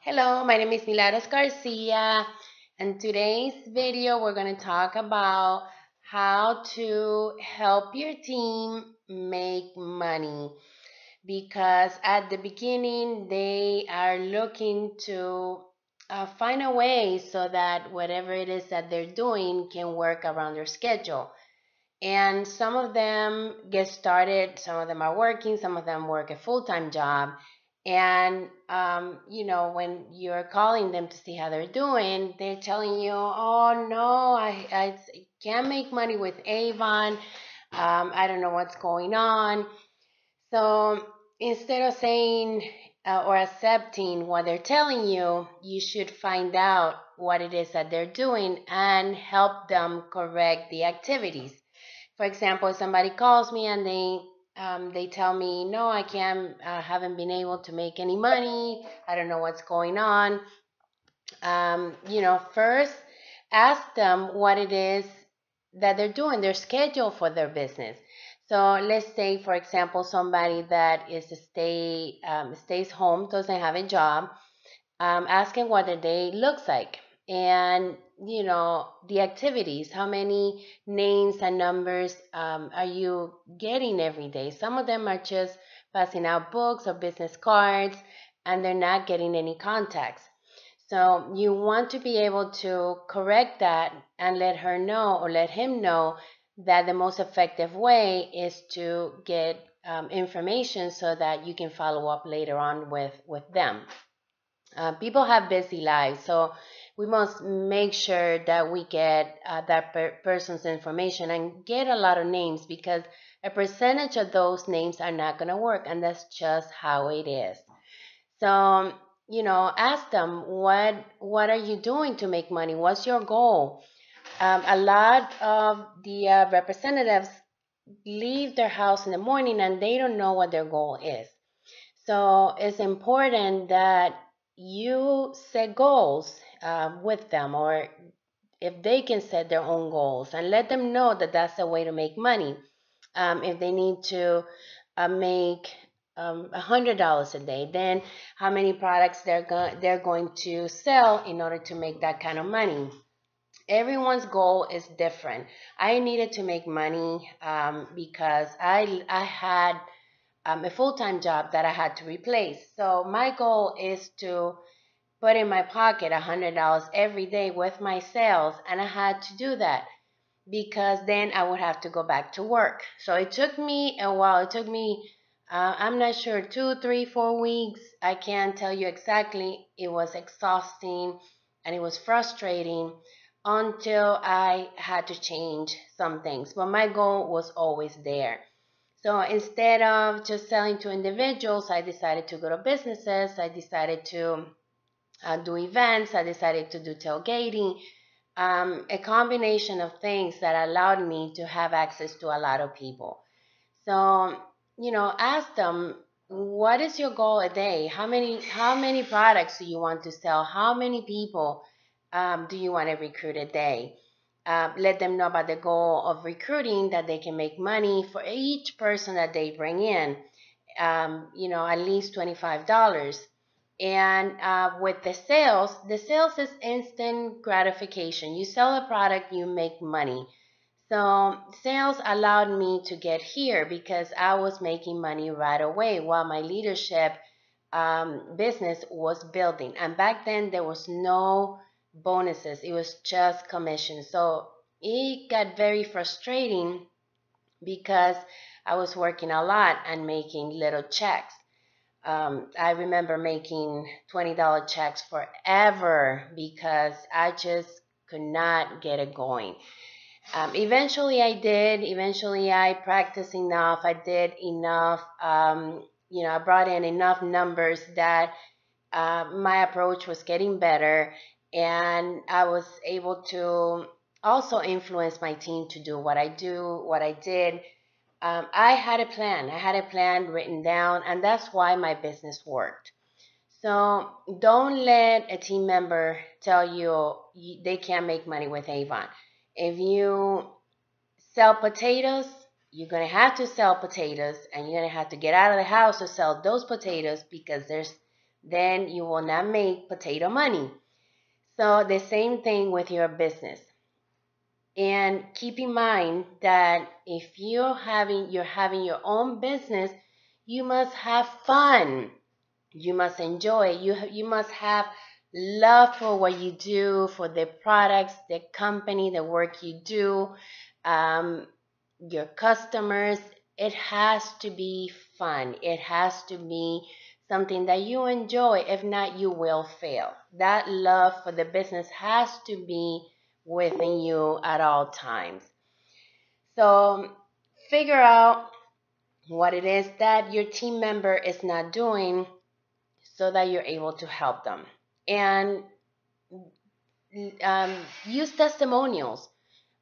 Hello, my name is Milagros Garcia, and today's video we're going to talk about how to help your team make money, because at the beginning they are looking to find a way so that whatever it is that they're doing can work around their schedule. And some of them get started, some of them are working, some of them work a full-time job. And, when you're calling them to see how they're doing, they're telling you, oh no, I can't make money with Avon. I don't know what's going on. So instead of saying or accepting what they're telling you, you should find out what it is that they're doing and help them correct the activities. For example, if somebody calls me and they tell me, no, I can't, haven't been able to make any money. I don't know what's going on. First ask them what it is that they're doing, their schedule for their business. So let's say, for example, somebody that is stays home, doesn't have a job, asking what the day looks like, and the activities, how many names and numbers are you getting every day. Some of them are just passing out books or business cards, and they're not getting any contacts. So you want to be able to correct that and let her know or let him know that the most effective way is to get information so that you can follow up later on with them. People have busy lives, so we must make sure that we get that person's information and get a lot of names, because a percentage of those names are not going to work, and that's just how it is. So, ask them what are you doing to make money? What's your goal? A lot of the representatives leave their house in the morning and they don't know what their goal is. So it's important that you set goals with them, or if they can set their own goals, and let them know that that's the way to make money. If they need to make $100 a day, then how many products they're going to sell in order to make that kind of money. Everyone's goal is different. I needed to make money because I had a full-time job that I had to replace. So my goal is to put in my pocket $100 every day with my sales, and I had to do that because then I would have to go back to work. So it took me a while. It took me, I'm not sure, 2, 3, 4 weeks. I can't tell you exactly. It was exhausting and it was frustrating until I had to change some things. But my goal was always there. So instead of just selling to individuals, I decided to go to businesses. I decided to do events. I decided to do tailgating. A combination of things that allowed me to have access to a lot of people. So, ask them, what is your goal a day? How many products do you want to sell? How many people do you want to recruit a day? Let them know about the goal of recruiting, that they can make money for each person that they bring in, at least $25. And with the sales is instant gratification. You sell a product, you make money. So sales allowed me to get here because I was making money right away while my leadership business was building. And back then there was no bonuses. It was just commission. So it got very frustrating because I was working a lot and making little checks. I remember making $20 checks forever because I just could not get it going. Eventually I did. Eventually I practiced enough. I did enough. I brought in enough numbers that my approach was getting better, and I was able to also influence my team to do what I did. I had a plan. I had a plan written down, and that's why my business worked. So don't let a team member tell you they can't make money with Avon. If you sell potatoes, you're going to have to sell potatoes, and you're going to have to get out of the house to sell those potatoes, because then you will not make potato money. So the same thing with your business. And keep in mind that if you're having your own business, you must have fun. You must enjoy. You must have love for what you do, for the products, the company, the work you do, um, your customers. It has to be fun. It has to be something that you enjoy. If not, you will fail. That love for the business has to be within you at all times. So figure out what it is that your team member is not doing so that you're able to help them. And um, use testimonials.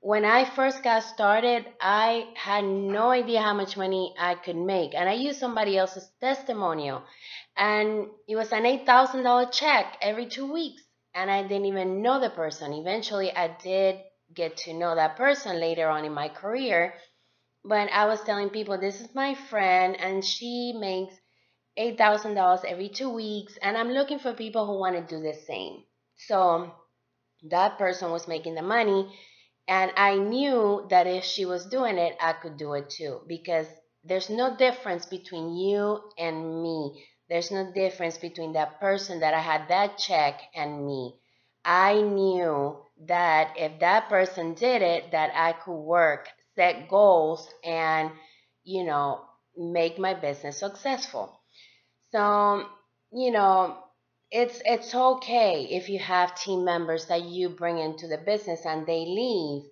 When I first got started, I had no idea how much money I could make. And I used somebody else's testimonial. And it was an $8,000 check every 2 weeks. And I didn't even know the person. Eventually, I did get to know that person later on in my career. But I was telling people, this is my friend, and she makes $8,000 every 2 weeks. And I'm looking for people who want to do the same. So that person was making the money, and I knew that if she was doing it, I could do it too, because there's no difference between you and me. There's no difference between that person that I had that check and me. I knew that if that person did it, that I could work, set goals, and, you know, make my business successful. So, you know, it's okay if you have team members that you bring into the business and they leave.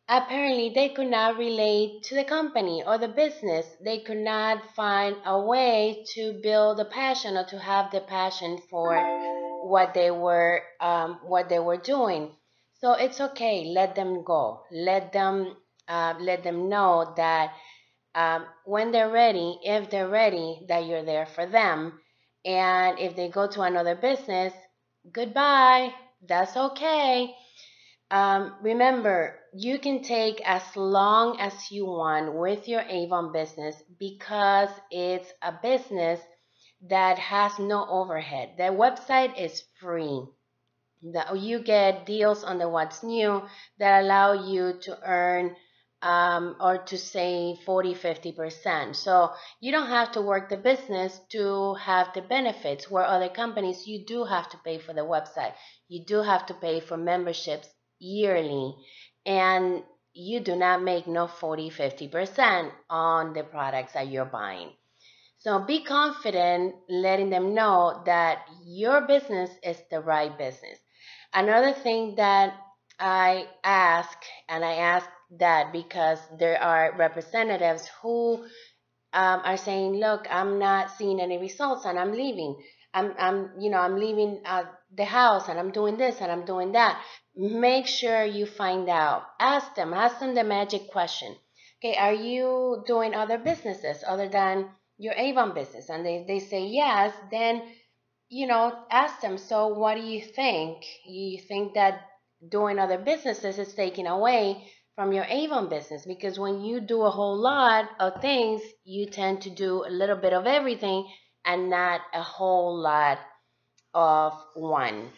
Apparently, they could not relate to the company or the business. They could not find a way to build a passion or to have the passion for what they were doing. So it's okay. Let them go. Let them know that when they're ready, if they're ready, that you're there for them. And if they go to another business, goodbye. That's okay. Remember, you can take as long as you want with your Avon business because it's a business that has no overhead. The website is free. You get deals on the What's New that allow you to earn or to save 40-50%. So you don't have to work the business to have the benefits, where other companies, you do have to pay for the website. You do have to pay for memberships yearly, and you do not make no 40-50% on the products that you're buying. So be confident letting them know that your business is the right business. Another thing that I ask, and I ask that because there are representatives who are saying, look, I'm not seeing any results and I'm leaving. I'm leaving the house and I'm doing this and I'm doing that. Make sure you find out. Ask them the magic question. Okay, are you doing other businesses other than your Avon business? And they say yes, then, ask them, so what do you think? You think that doing other businesses is taking away from your Avon business? Because when you do a whole lot of things, you tend to do a little bit of everything and not a whole lot of one.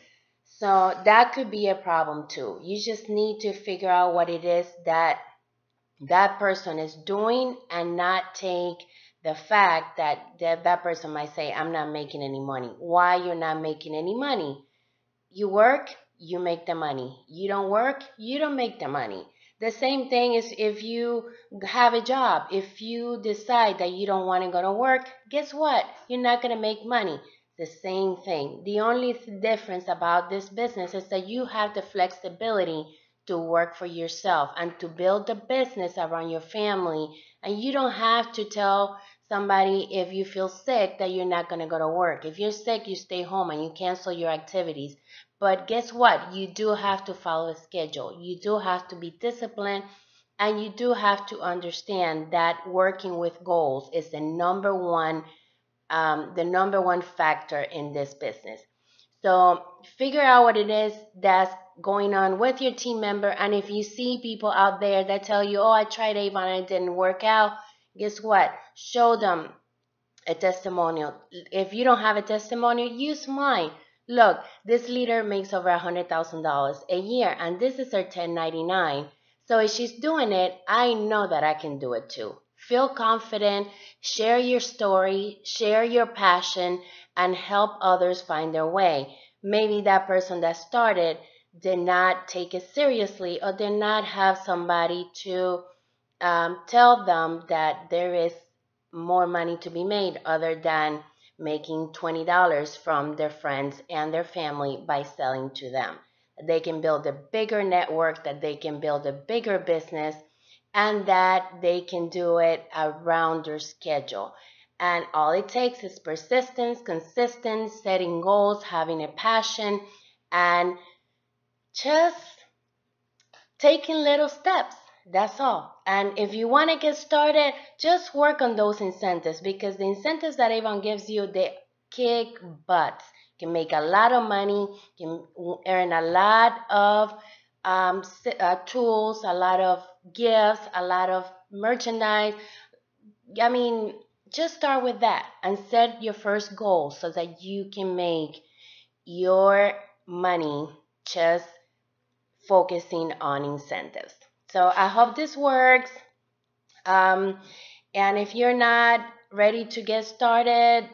So that could be a problem too. You just need to figure out what it is that that person is doing and not take the fact that person might say, I'm not making any money. Why you're not making any money? You work, you make the money. You don't work, you don't make the money. The same thing is if you have a job. If you decide that you don't want to go to work, guess what? You're not going to make money. The same thing. The only difference about this business is that you have the flexibility to work for yourself and to build a business around your family. And you don't have to tell somebody if you feel sick that you're not going to go to work. If you're sick, you stay home and you cancel your activities. But guess what? You do have to follow a schedule. You do have to be disciplined, and you do have to understand that working with goals is the number one factor in this business. So figure out what it is that's going on with your team member. And if you see people out there that tell you, oh, I tried Avon and it didn't work out, guess what? Show them a testimonial. If you don't have a testimonial, use mine. Look, this leader makes over $100,000 a year, and this is her 1099. So if she's doing it, I know that I can do it too. Feel confident, share your story, share your passion, and help others find their way. Maybe that person that started did not take it seriously or did not have somebody to tell them that there is more money to be made other than making $20 from their friends and their family by selling to them. They can build a bigger network, that they can build a bigger business, and that they can do it around their schedule. And all it takes is persistence, consistency, setting goals, having a passion, and just taking little steps. That's all. And if you want to get started, just work on those incentives, because the incentives that Avon gives you, they kick butts. You can make a lot of money, you can earn a lot of tools, a lot of gifts, a lot of merchandise. I mean, just start with that and set your first goal so that you can make your money just focusing on incentives. So I hope this works. Um, and if you're not ready to get started,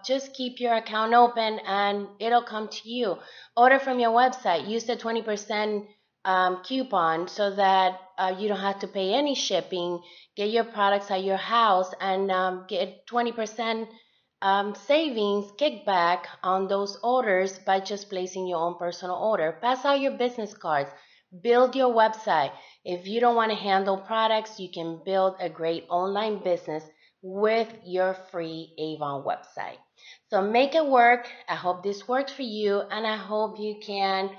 just keep your account open and it'll come to you. Order from your website. Use the 20% coupon so that you don't have to pay any shipping. Get your products at your house and get 20% savings kickback on those orders by just placing your own personal order. Pass out your business cards. Build your website. If you don't want to handle products, you can build a great online business with your free Avon website. So make it work. I hope this works for you, and I hope you can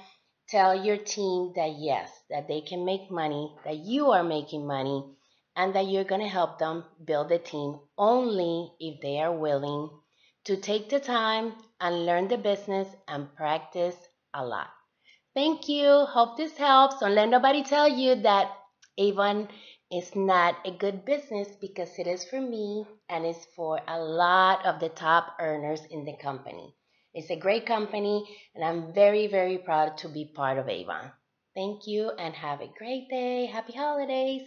tell your team that yes, that they can make money, that you are making money, and that you're going to help them build a team only if they are willing to take the time and learn the business and practice a lot. Thank you. Hope this helps. Don't let nobody tell you that Avon is not a good business, because it is for me and it's for a lot of the top earners in the company. It's a great company and I'm very, very proud to be part of Avon. Thank you and have a great day. Happy holidays.